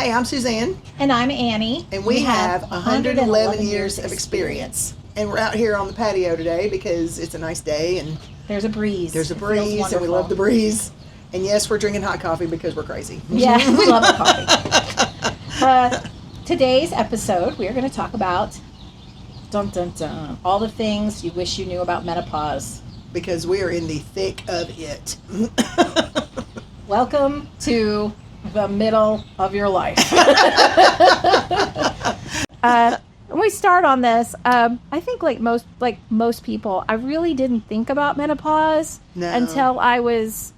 Hey, I'm Suzanne. And I'm Annie. And we have 111 years of experience. And we're out here on the patio today because it's a nice day and there's a breeze. And we love the breeze. And yes, we're drinking hot coffee because we're crazy. Yeah, we love our coffee. Today's episode, we are going to talk about all the things you wish you knew about menopause. Because we are in the thick of it. Welcome to the middle of your life. When we start on this, I think like most people, I really didn't think about menopause until I was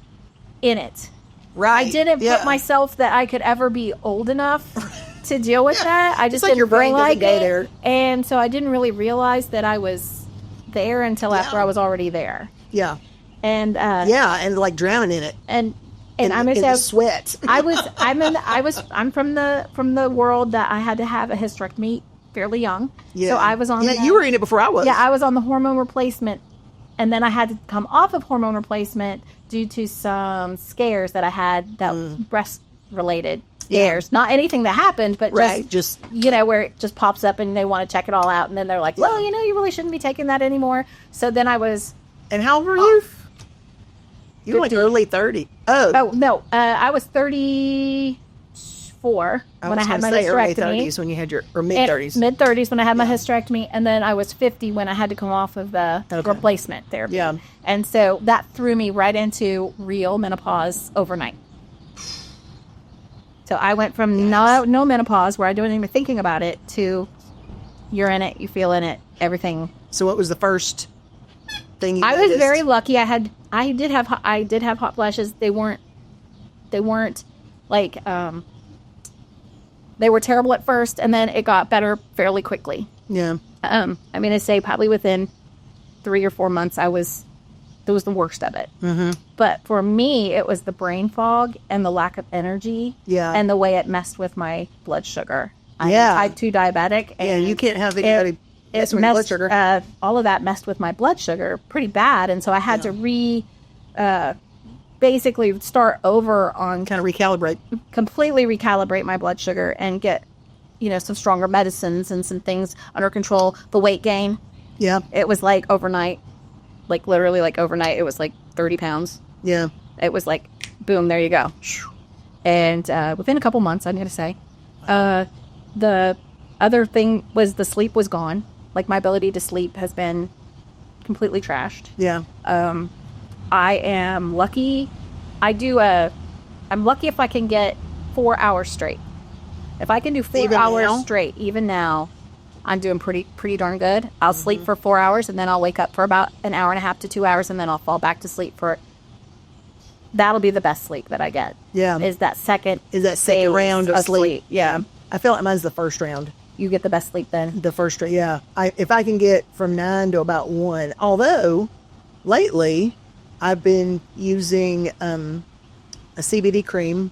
in it. Right. I didn't put myself that I could ever be old enough to deal with that. I just didn't your brain feel like doesn't go it. there. And so I didn't really realize that I was there until after I was already there. Yeah. And and like drowning in it. And I'm gonna say sweat. I'm from the world that I had to have a hysterectomy fairly young. Yeah. So I was on you were in it before I was. Yeah, I was on the hormone replacement, and then I had to come off of hormone replacement due to some scares that I had that breast related scares. Not anything that happened, but just where it just pops up and they want to check it all out, and then they're like, well, you really shouldn't be taking that anymore. So then I was. And how old were you? You were like early 30. Oh no, I was 34 when I had my hysterectomy. Early 30s when you had your mid 30s. Mid 30s when I had my hysterectomy, and then I was 50 when I had to come off of the replacement therapy. Yeah, and so that threw me right into real menopause overnight. So I went from no menopause, where I don't even thinking about it, to you're in it, you feel in it, everything. So what was the first thing you I noticed? was very lucky. I did have hot flashes. They weren't like they were terrible at first, and then it got better fairly quickly. Yeah. I'm gonna say probably within 3 or 4 months it was the worst of it. Mm-hmm. But for me, it was the brain fog and the lack of energy. Yeah. And the way it messed with my blood sugar. I'm type 2 diabetic. And you can't have anybody. It messed, blood sugar. All of that messed with my blood sugar pretty bad, and so I had to basically start over on completely recalibrate my blood sugar and get some stronger medicines and some things under control. The weight gain, it was like overnight, like literally like overnight, it was like 30 pounds. Yeah, it was like boom, there you go. And within a couple months, I'm gonna say, the other thing was the sleep was gone. Like, my ability to sleep has been completely trashed. Yeah. I am lucky. I'm lucky if I can get 4 hours straight. If I can do 4 hours straight, even now, I'm doing pretty darn good. I'll sleep for 4 hours, and then I'll wake up for about an hour and a half to 2 hours, and then I'll fall back to sleep for. That'll be the best sleep that I get. Yeah. Is that second round of sleep. Yeah. I feel like mine's the first round. You get the best sleep then? The first, yeah. If I can get from 9 to about 1. Although, lately, I've been using a CBD cream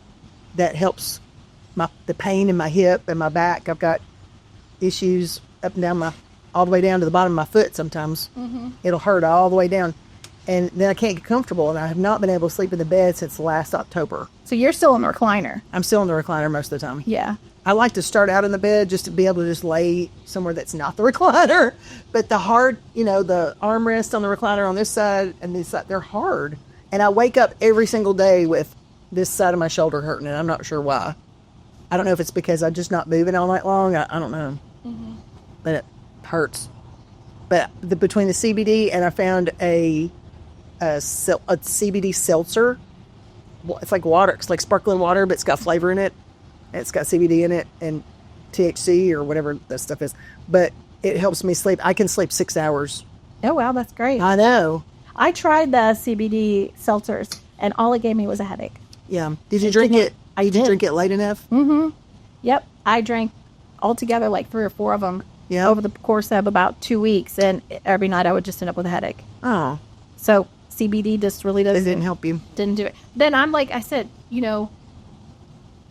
that helps the pain in my hip and my back. I've got issues up and down all the way down to the bottom of my foot sometimes. Mm-hmm. It'll hurt all the way down. And then I can't get comfortable, and I have not been able to sleep in the bed since last October. So you're still in the recliner? I'm still in the recliner most of the time. Yeah. I like to start out in the bed just to be able to just lay somewhere that's not the recliner. But the armrest on the recliner on this side and this side, they're hard. And I wake up every single day with this side of my shoulder hurting, and I'm not sure why. I don't know if it's because I'm just not moving all night long. I don't know. Mm-hmm. But it hurts. But between the CBD and I found a CBD seltzer. It's like water. It's like sparkling water, but it's got flavor in it. It's got CBD in it and THC or whatever that stuff is. But it helps me sleep. I can sleep 6 hours. Oh, wow. That's great. I know. I tried the CBD seltzers, and all it gave me was a headache. Yeah. Did you drink it? Did you drink it late enough? Mm-hmm. Yep. I drank altogether like 3 or 4 of them over the course of about 2 weeks. And every night I would just end up with a headache. Oh. So CBD just really doesn't. It didn't help you. Didn't do it. Then I'm like I said,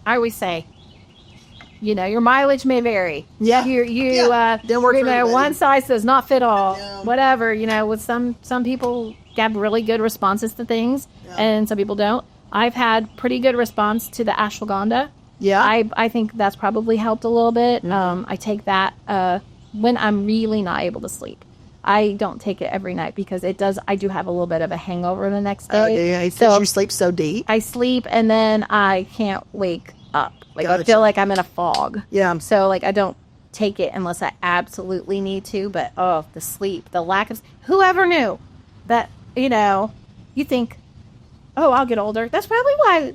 I always say, your mileage may vary. Yeah. Don't work for one size does not fit all. Yeah. Whatever. With some people have really good responses to things, and some people don't. I've had pretty good response to the ashwagandha. Yeah. I think that's probably helped a little bit. I take that when I'm really not able to sleep. I don't take it every night because I do have a little bit of a hangover the next day. Oh, yeah. So you sleep so deep. I sleep and then I can't wake up. Like, I Gotcha. feel like I'm in a fog. Yeah. So, like, I don't take it unless I absolutely need to. But, the sleep, the lack of... Whoever knew that, you think, I'll get older. That's probably why,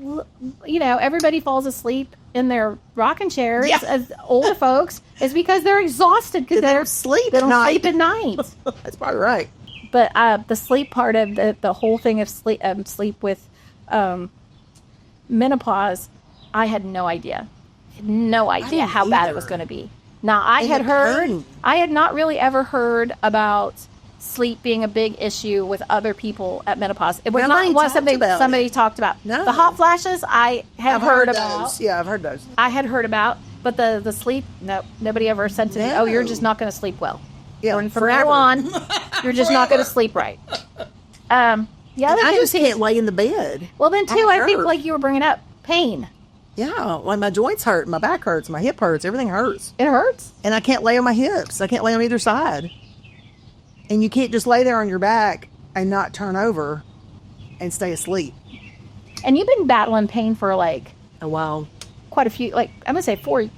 everybody falls asleep in their rocking chairs as older folks, is because they're exhausted because They don't sleep they don't at sleep night. at night. That's probably right. But the sleep part of the whole thing of sleep with menopause, I had no idea. didn't How bad it either. was going to be. Now, I And had the heard, pain. I had not really ever heard about sleep being a big issue with other people at menopause. It was Nobody not one talked something about somebody it. talked about. No. The hot flashes, I have heard about. those. Yeah, I've heard those. I had heard about, but the sleep, no, nobody ever said to me, No. you're just not going to sleep well. Yeah, From forever. now on, you're just not going to sleep right. The other I thing just too- can't lay in the bed. Well, then too, I think hurt. like you were bringing up pain. Yeah, like my joints hurt, my back hurts, my hip hurts, everything hurts. It hurts. And I can't lay on my hips. I can't lay on either side. And you can't just lay there on your back and not turn over and stay asleep. And you've been battling pain for like A while. quite a few, like I'm gonna say 4+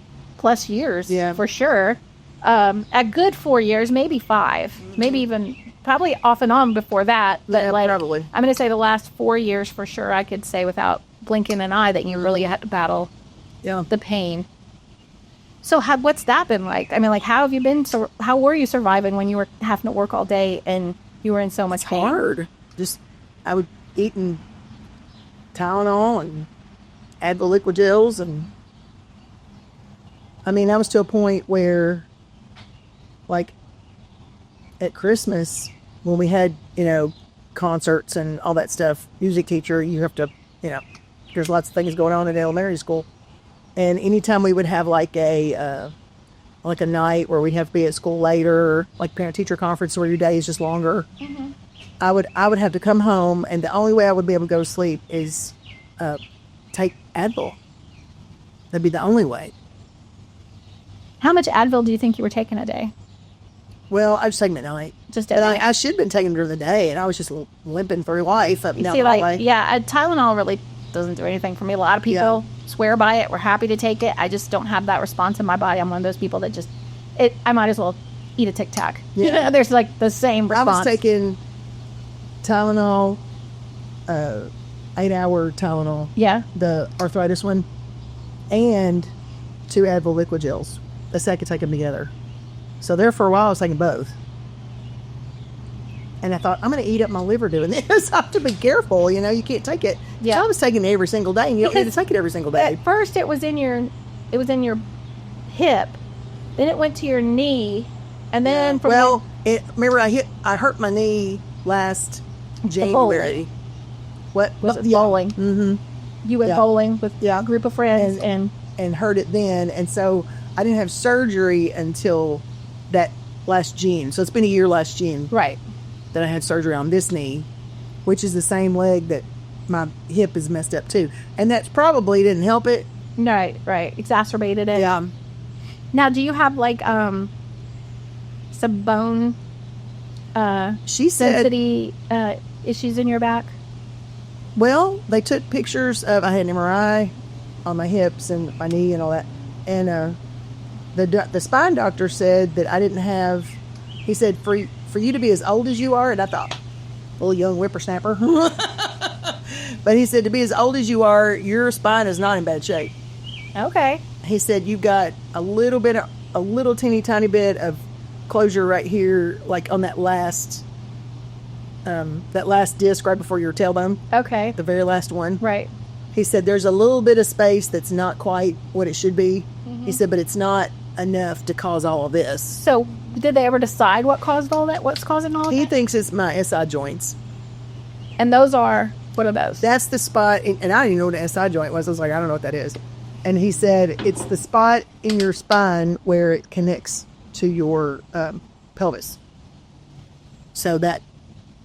years, Yeah. for sure. A good 4 years, maybe 5, maybe even probably off and on before that. But Yeah, like probably. I'm gonna say the last 4 years for sure. I could say without blinking an eye that you really had to battle Yeah. the pain. So what's that been like? I mean, like, how have you been? So how were you surviving when you were having to work all day and you were in so much pain? Hard. Just, I would eat Tylenol and Advil liquid gels. And I mean, I was to a point where, like, at Christmas, when we had, concerts and all that stuff, music teacher, you have to, there's lots of things going on in elementary school. And anytime we would have like a night where we'd have to be at school later, like parent teacher conference where your day is just longer, I would have to come home, and the only way I would be able to go to sleep is take Advil. That'd be the only way. How much Advil do you think you were taking a day? Well, I was taking it at night. Just at And night? I should have been taking it during the day, and I was just limping through life up and down See, the hallway. like, yeah, Tylenol really doesn't do anything for me. A lot of people swear by it. We're happy to take it. I just don't have that response in my body. I'm one of those people that just, I might as well eat a Tic Tac. Yeah. There's like the same I response. was taking Tylenol, 8-hour Tylenol, Yeah. the arthritis one, and 2 Advil liquid gels. That's how I could take them together. So there for a while, I was taking both. And I thought, I'm going to eat up my liver doing this. I have to be careful, you can't take it. Yeah. So I was taking it every single day, and you don't need to take it every single day. At first, it was in your hip, then it went to your knee, and then from Well, remember I hurt my knee last January. What? was it bowling? Mm-hmm. You went Yeah. bowling with Yeah. a group of friends, and And hurt it then, and so I didn't have surgery until that last June. So it's been a year last June right. that I had surgery on this knee, which is the same leg that my hip is messed up too. And that's probably didn't help it. Right, exacerbated it. Yeah. Now, do you have like some bone She said, density issues in your back? well, they took pictures of, I had an MRI on my hips and my knee and all that. And the spine doctor said that I didn't have, he said, for you to be as old as you are, and I thought, little young whippersnapper. But he said, to be as old as you are, your spine is not in bad shape. Okay. He said, you've got a little teeny tiny bit of closure right here, like on that last disc right before your tailbone, Okay. the very last one. Right. He said, there's a little bit of space that's not quite what it should be. He said, but it's not enough to cause all of this. So, did they ever decide what caused all that? What's causing all of He that? thinks it's my SI joints. And those are, what are those? That's the spot, and I didn't even know what an SI joint was. I was like, I don't know what that is. And he said, it's the spot in your spine where it connects to your pelvis. So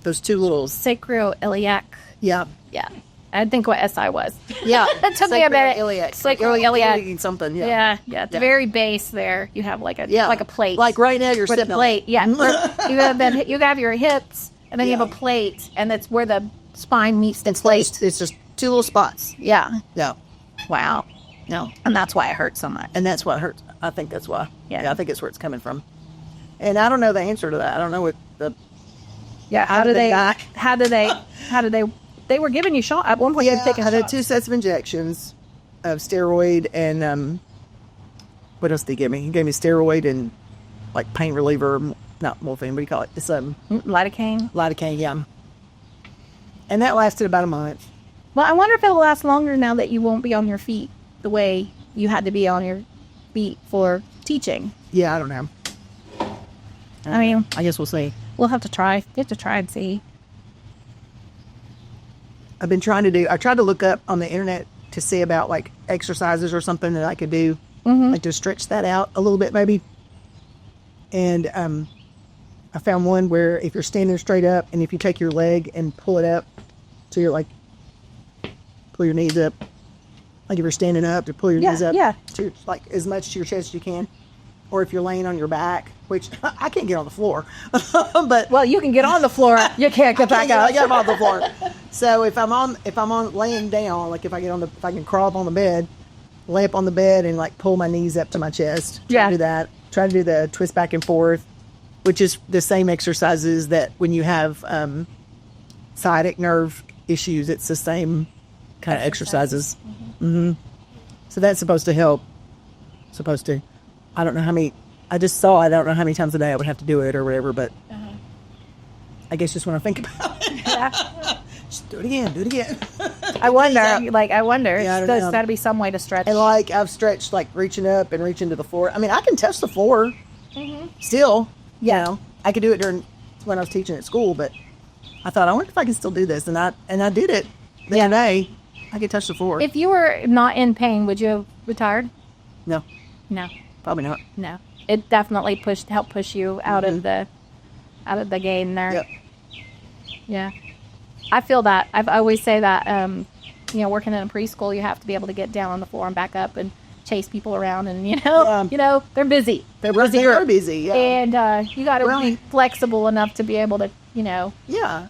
those two little, Sacroiliac. yeah. Yeah. I think what SI was. Yeah. That took me a minute. It's like iliac. Something. Yeah. At the very base there, you have like a plate. Like right now, you're with sitting a plate. Yeah. you have your hips, and then you have a plate, and that's where the spine meets the plate. It's just two little spots. Yeah. Yeah. Wow. No. And that's why it hurts so much. And that's what hurts. I think that's why. Yeah. I think it's where it's coming from. And I don't know the answer to that. I don't know what the. Yeah. How do they were giving you shot at one point? Yeah, I had 2 sets of injections of steroid and what else did he give me? He gave me steroid and like pain reliever, not morphine. What do you call it? It's lidocaine. Lidocaine, yeah. And that lasted about a month. Well, I wonder if it'll last longer now that you won't be on your feet the way you had to be on your feet for teaching. Yeah, I don't know. I mean, I guess we'll see. We'll have to try. You have to try and see. I tried to look up on the internet to see about like exercises or something that I could do, like to stretch that out a little bit maybe. And I found one where if you're standing straight up and if you take your leg and pull it up, so you're like, pull your knees up, like if you're standing up to pull your knees up to like as much to your chest as you can. Or if you're laying on your back, which I can't get on the floor, but well, you can get on the floor. You can't get back up. I get on the floor. So if I'm on laying down, like if I can crawl up on the bed, lay up on the bed and like pull my knees up to my chest. Try to do that. Try to do the twist back and forth, which is the same exercises that when you have sciatic nerve issues, it's the same kind of exercises. Mm-hmm. So that's supposed to help. I don't know how many. I don't know how many times a day I would have to do it or whatever, but I guess just when I think about it, just do it again. I wonder. Yeah, There's got to be some way to stretch. And like I've stretched, like reaching up and reaching to the floor. I mean, I can touch the floor still. You know, I could do it when I was teaching at school, but I thought, I wonder if I can still do this, and I did it the other day. I could touch the floor. If you were not in pain, would you have retired? No. Probably not. No. It definitely helped push you out of the game there. Yep. Yeah. I feel that. I always say that, working in a preschool, you have to be able to get down on the floor and back up and chase people around, and they're busy. They're busy. Yeah. And you got to be flexible enough to be able to,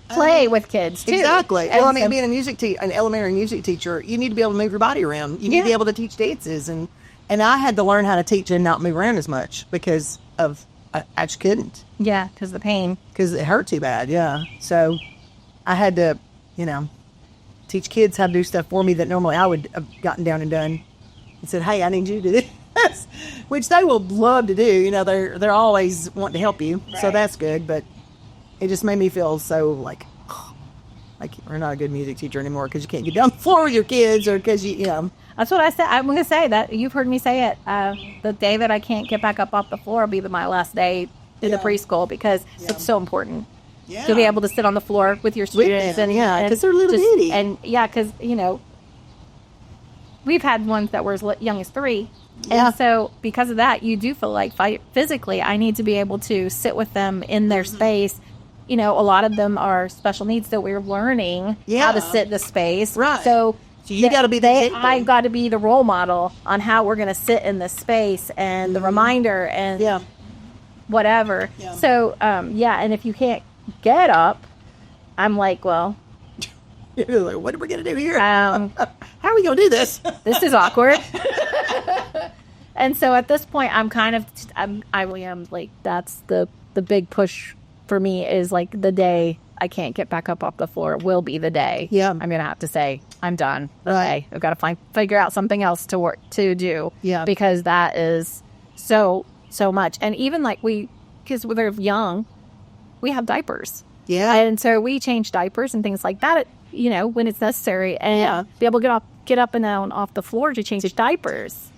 play with kids too. Exactly. Well, I mean, being an elementary music teacher, you need to be able to move your body around. You need to be able to teach dances, and I had to learn how to teach and not move around as much because I just couldn't. Yeah, because the pain. Because it hurt too bad. Yeah. So I had to, teach kids how to do stuff for me that normally I would have gotten down and done. And said, hey, I need you to do this, which they will love to do. They're always wanting to help you, so that's good. But it just made me feel so like we're not a good music teacher anymore because you can't get down the floor with your kids, or because That's what I said. I'm going to say that. You've heard me say it. The day that I can't get back up off the floor will be my last day in the preschool, because it's so important to be able to sit on the floor with your students. Because they're little bitty. And because, we've had ones that were as young as 3. Yeah. And so because of that, you do feel like physically I need to be able to sit with them in their space. A lot of them are special needs, so we're learning how to sit in the space. Right. So you got to be I've got to be the role model on how we're going to sit in this space, and the reminder and whatever. Yeah. So, and if you can't get up, I'm like, well, what are we going to do here? How are we going to do this? This is awkward. And so at this point, I really am like, that's the big push for me, is like the day I can't get back up off the floor will be the day. Yeah. I'm going to have to say, I'm done. Right. I've got to figure out something else to do. Yeah. Because that is so much. And even like because they're young, we have diapers. Yeah. And so we change diapers and things like that, when it's necessary, and be able to get up and down off the floor to change diapers.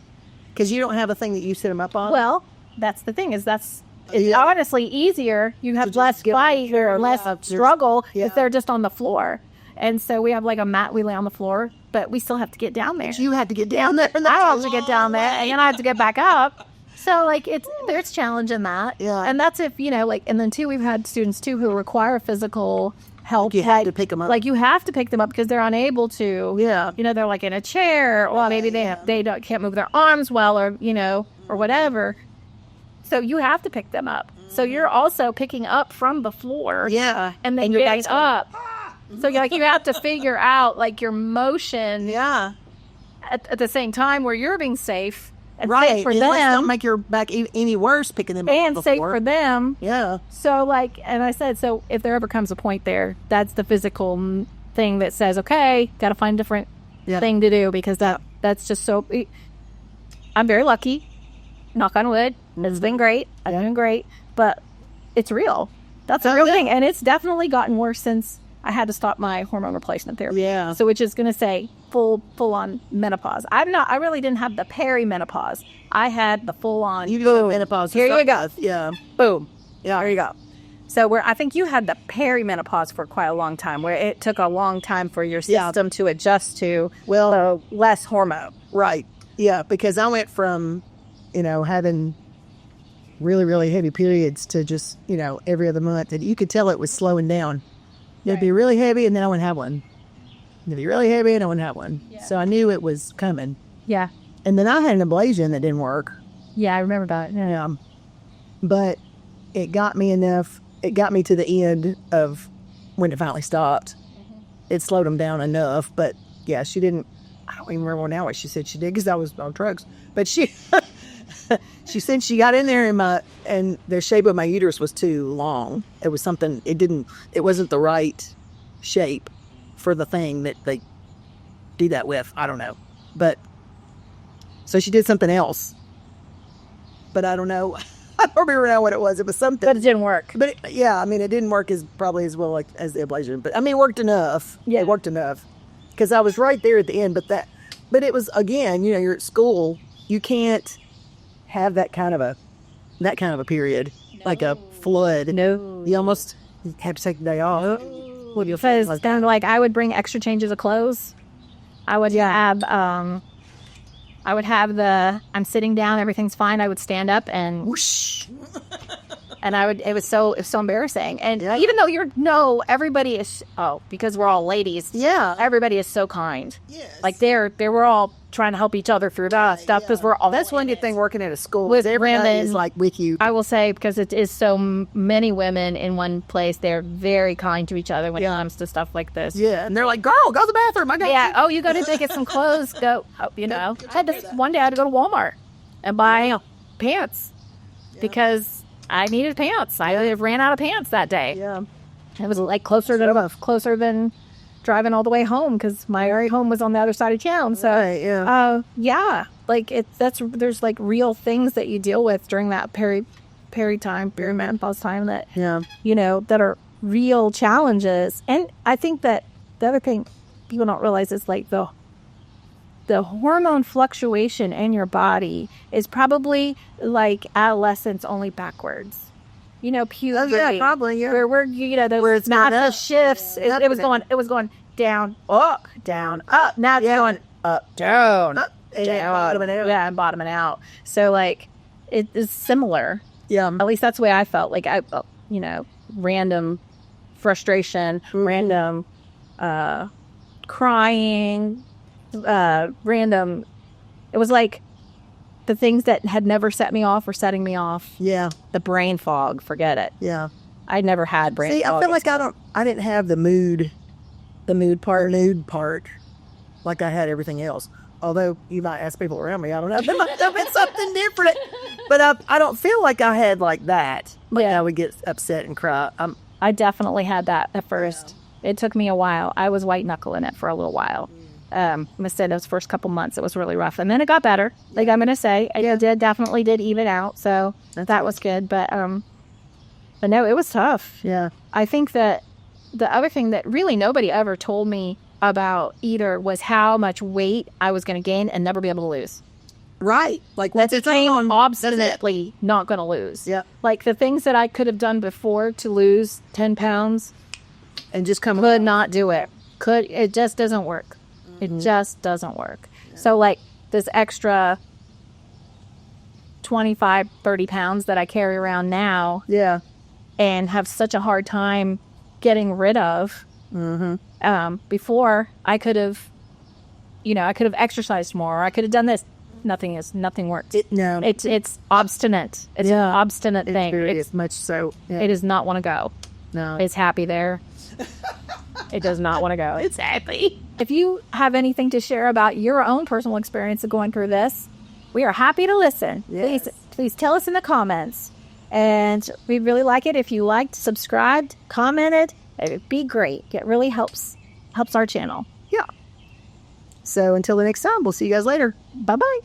Because you don't have a thing that you sit them up on? Well, that's the thing, is it's honestly easier. You have less fight or less struggle if they're just on the floor. And so we have like a mat we lay on the floor, but we still have to get down there. But you have to get down there. I have to get down there, and I have to get back up. So like there's challenge in that. Yeah. And that's if, and then too, we've had students too who require physical help. You have to pick them up. Like, you have to pick them up because they're unable to. Yeah. You know, they're like in a chair, or maybe can't move their arms well, or, you know, or whatever. So you have to pick them up. So you're also picking up from the floor. Yeah. And then you're getting up. So you have to figure out, like, your motion. Yeah. At the same time where you're being safe. And Right. safe for and them. don't make your back any worse picking them up. And safe for them. Yeah. So, like, and I said, so if there ever comes a point there, that's the physical thing that says, okay, got to find a different thing to do, because that's just so. I'm very lucky. Knock on wood. It's been great. I'm doing great. But it's real. That's a real thing. And it's definitely gotten worse since I had to stop my hormone replacement therapy. Yeah. So, which is going to say full on menopause. I really didn't have the perimenopause. I had the full on. You go menopause. Here you go. Yeah. Boom. Yeah. There you go. So I think you had the perimenopause for quite a long time, where it took a long time for your system to adjust to less hormone. Right. Yeah. Because I went from, you know, having really, really heavy periods to just, you know, every other month. And you could tell it was slowing down. It'd be really heavy, and then I wouldn't have one. It'd be really heavy, and I wouldn't have one. Yeah. So I knew it was coming. Yeah. And then I had an ablation that didn't work. Yeah, I remember that. Yeah. But it got me enough. It got me to the end of when it finally stopped. Mm-hmm. It slowed them down enough. But, yeah, she didn't. I don't even remember now what she said she did, because I was on drugs. But she she said she got in there, and the shape of my uterus was too long. It was something, it wasn't the right shape for the thing that they do that with. I don't know. But, so she did something else. But I don't know. I don't remember now what it was. It was something. But it didn't work. But, it didn't work probably as well as the ablation. But, I mean, it worked enough. Yeah. It worked enough. Because I was right there at the end. But it was, again, you know, you're at school. You can't have that kind of a period, like a flood. No. You almost have to take the day off. Because then, like, I would bring extra changes of clothes. I would have I'm sitting down, everything's fine. I would stand up and whoosh. And it was so embarrassing. And even though everybody is, because we're all ladies. Yeah. Everybody is so kind. Yes. Like we're all trying to help each other through that stuff, because we're all. That's one good thing working at a school. With everybody is like with you. I will say, because it is so many women in one place, they're very kind to each other when it comes to stuff like this. Yeah. And they're like, girl, go to the bathroom. I got you. Oh, you got to get some clothes. Go, you know. One day I had to go to Walmart and buy pants because I needed pants. I ran out of pants that day. Yeah. It was like closer than driving all the way home, because my home was on the other side of town. So, like there's like real things that you deal with during that perimenopause time that, you know, that are real challenges. And I think that the other thing people don't realize is, like, the hormone fluctuation in your body is probably like adolescence, only backwards. You know, puberty. Yeah, probably. Yeah. Where we're, you know, where it's massive shifts. It was going down, up, down, up. Now it's going up, down, up, down, bottoming out. Yeah, and bottoming out. So, like, it is similar. Yeah. At least that's the way I felt. Like, you know, random frustration, random crying, random. It was like the things that had never set me off were setting me off. Yeah. The brain fog, forget it. Yeah. I'd never had brain fog. I feel like I didn't have the mood part like I had everything else. Although you might ask people around me, I don't know. There might have been something different. But I don't feel like I had like that. Like I would get upset and cry. I definitely had that at first. Yeah. It took me a while. I was white knuckling it for a little while. I said those first couple months, it was really rough. And then it got better. Like, I'm going to say, it definitely did even out. So that was good. But no, it was tough. Yeah. I think that the other thing that really nobody ever told me about either was how much weight I was going to gain and never be able to lose. Right. Like, that's the thing I'm obstinately not going to lose. Yeah. Like, the things that I could have done before to lose 10 pounds and just could not do it. It just doesn't work. It just doesn't work. Yeah. So, like, this extra 25, 30 pounds that I carry around now. Yeah. And have such a hard time getting rid of. Before I could have, I could have exercised more, or I could have done this. Nothing works. It's obstinate. It's an obstinate thing. It's much so. Yeah. It does not want to go. No. It's happy there. It does not want to go. It's happy. If you have anything to share about your own personal experience of going through this, we are happy to listen. Yes. Please tell us in the comments. And we'd really like it if you liked, subscribed, commented. It'd be great. It really helps our channel. Yeah. So until the next time, we'll see you guys later. Bye-bye.